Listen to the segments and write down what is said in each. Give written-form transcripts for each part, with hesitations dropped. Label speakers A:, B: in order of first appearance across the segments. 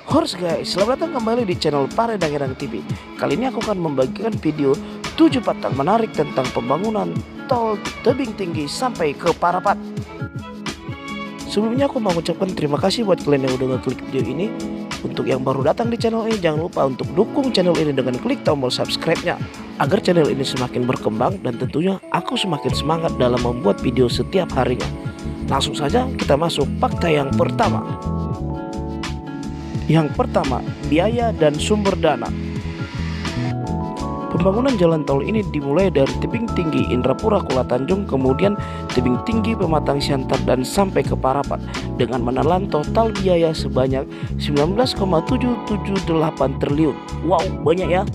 A: Horse guys, selamat datang kembali di channel Paredang TV. Kali ini aku akan membagikan video 7 fakta menarik tentang pembangunan tol tebing tinggi sampai ke Parapat. Sebelumnya aku mau ucapkan terima kasih buat kalian yang udah ngeklik video ini. Untuk yang baru datang di channel ini, jangan lupa untuk dukung channel ini dengan klik tombol subscribe-nya agar channel ini semakin berkembang dan tentunya aku semakin semangat dalam membuat video setiap harinya. Langsung saja kita masuk fakta yang pertama. Yang pertama, biaya dan sumber dana. Pembangunan jalan tol ini dimulai dari tebing tinggi Indrapura Kuala Tanjung, kemudian tebing tinggi Pematang Siantar dan sampai ke Parapat dengan menelan total biaya sebanyak 19,778 triliun. Wow, banyak ya.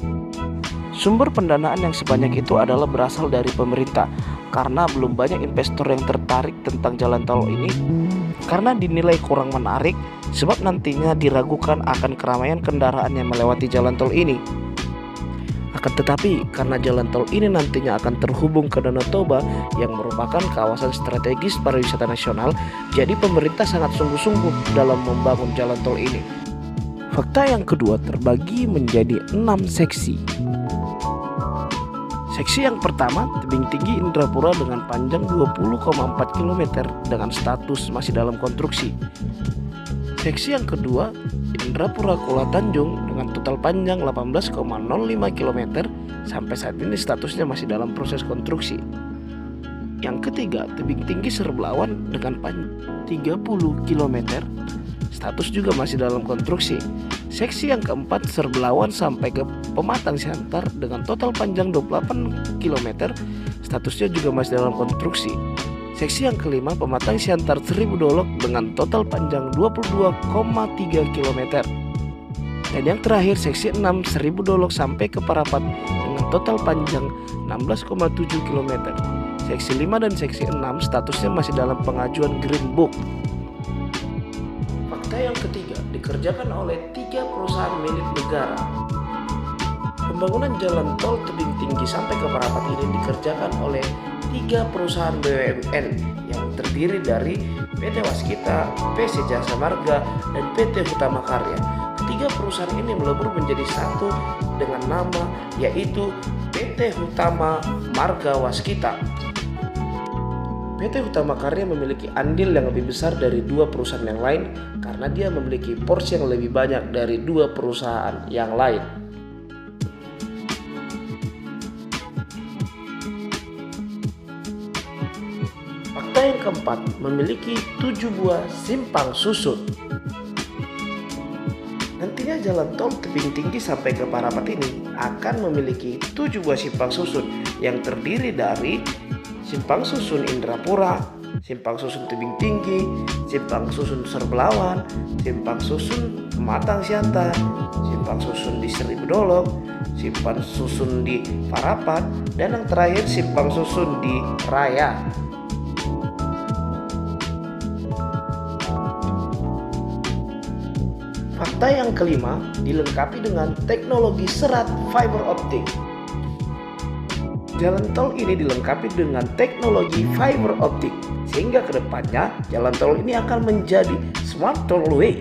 A: Sumber pendanaan yang sebanyak itu adalah berasal dari pemerintah karena belum banyak investor yang tertarik tentang jalan tol ini karena dinilai kurang menarik sebab nantinya diragukan akan keramaian kendaraan yang melewati jalan tol ini. Akan tetapi karena jalan tol ini nantinya akan terhubung ke Danau Toba yang merupakan kawasan strategis pariwisata nasional, jadi pemerintah sangat sungguh-sungguh dalam membangun jalan tol ini. Fakta yang kedua terbagi menjadi 6 seksi. Seksi yang pertama, tebing tinggi Indrapura dengan panjang 20,4 km dengan status masih dalam konstruksi. Seksi yang kedua, Indrapura Kuala Tanjung dengan total panjang 18,05 km sampai saat ini statusnya masih dalam proses konstruksi. Yang ketiga, tebing tinggi Serbelawan dengan panjang 30 km, status juga masih dalam konstruksi. Seksi yang keempat, Serbelawan sampai ke Pematang Siantar dengan total panjang 28 km, statusnya juga masih dalam konstruksi. Seksi yang kelima, Pematang Siantar Seribu Dolok dengan total panjang 22,3 km. Dan yang terakhir, seksi 6 Seribu Dolok sampai ke Parapat dengan total panjang 16,7 km. Seksi 5 dan seksi 6 statusnya masih dalam pengajuan Green Book. Fakta yang ketiga dikerjakan oleh 3 perusahaan milik negara. Pembangunan jalan tol tebing tinggi sampai ke Parapat ini dikerjakan oleh 3 perusahaan BUMN yang terdiri dari PT Waskita, PC Jasa Marga, dan PT Hutama Karya. Ketiga perusahaan ini melebur menjadi satu dengan nama yaitu PT Hutama Marga Waskita. PT Hutama Karya memiliki andil yang lebih besar dari 2 perusahaan yang lain karena dia memiliki porsi yang lebih banyak dari 2 perusahaan yang lain. Fakta yang keempat, memiliki 7 buah simpang susun. Nantinya jalan tol tebing tinggi sampai ke Parapat ini akan memiliki 7 buah simpang susun yang terdiri dari simpang susun Indrapura, simpang susun tebing tinggi, simpang susun Serbelawan, simpang susun Pematang Siantar, simpang susun di Seribu Dolok, simpang susun di Parapat, dan yang terakhir simpang susun di Raya. Fakta yang kelima dilengkapi dengan teknologi serat fiber optik. Jalan tol ini dilengkapi dengan teknologi fiber optik sehingga kedepannya jalan tol ini akan menjadi smart tollway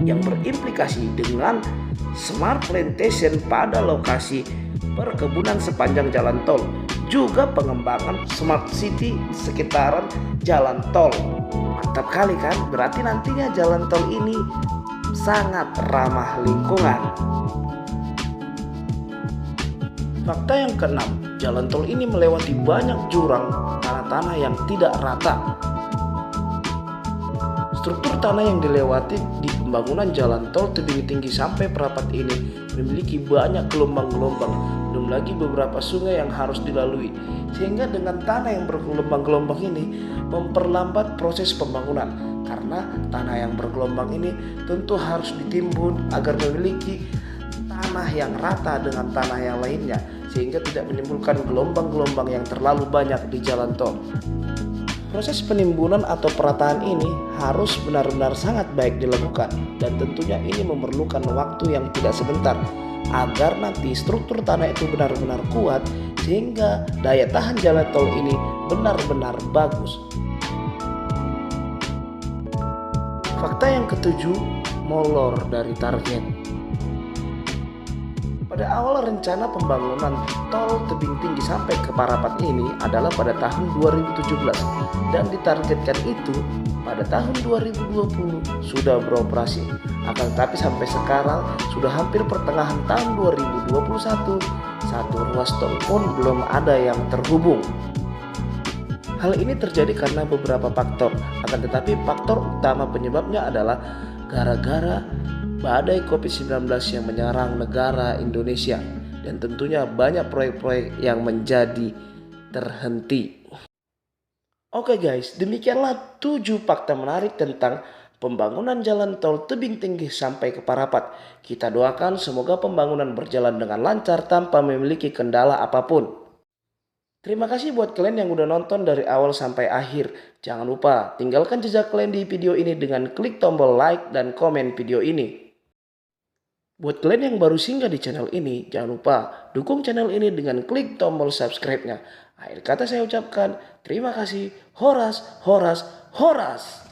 A: yang berimplikasi dengan smart plantation pada lokasi perkebunan sepanjang jalan tol, juga pengembangan smart city di sekitaran jalan tol. Mantap kali kan? Berarti nantinya jalan tol ini sangat ramah lingkungan. Fakta yang keenam, jalan tol ini melewati banyak jurang tanah-tanah yang tidak rata. Struktur tanah yang dilewati di pembangunan jalan tol tebing tinggi sampai Parapat ini memiliki banyak gelombang-gelombang, belum lagi beberapa sungai yang harus dilalui, sehingga dengan tanah yang bergelombang-gelombang ini memperlambat proses pembangunan. Karena tanah yang bergelombang ini tentu harus ditimbun agar memiliki tanah yang rata dengan tanah yang lainnya, sehingga tidak menimbulkan gelombang-gelombang yang terlalu banyak di jalan tol. Proses penimbunan atau perataan ini harus benar-benar sangat baik dilakukan, dan tentunya ini memerlukan waktu yang tidak sebentar agar nanti struktur tanah itu benar-benar kuat sehingga daya tahan jalan tol ini benar-benar bagus. Fakta yang ketujuh, molor dari target. Pada awal rencana pembangunan tol tebing tinggi sampai ke Parapat ini adalah pada tahun 2017 dan ditargetkan itu pada tahun 2020 sudah beroperasi. Akan tetapi sampai sekarang sudah hampir pertengahan tahun 2021, satu ruas tol pun belum ada yang terhubung. Hal ini terjadi karena beberapa faktor, akan tetapi faktor utama penyebabnya adalah gara-gara badai COVID-19 yang menyerang negara Indonesia dan tentunya banyak proyek-proyek yang menjadi terhenti. Oke guys, demikianlah 7 fakta menarik tentang pembangunan jalan tol tebing tinggi sampai ke Parapat. Kita doakan semoga pembangunan berjalan dengan lancar tanpa memiliki kendala apapun. Terima kasih buat kalian yang udah nonton dari awal sampai akhir. Jangan lupa tinggalkan jejak kalian di video ini dengan klik tombol like dan komen video ini. Buat kalian yang baru singgah di channel ini, jangan lupa dukung channel ini dengan klik tombol subscribe-nya. Akhir kata saya ucapkan terima kasih. Horas, horas, horas.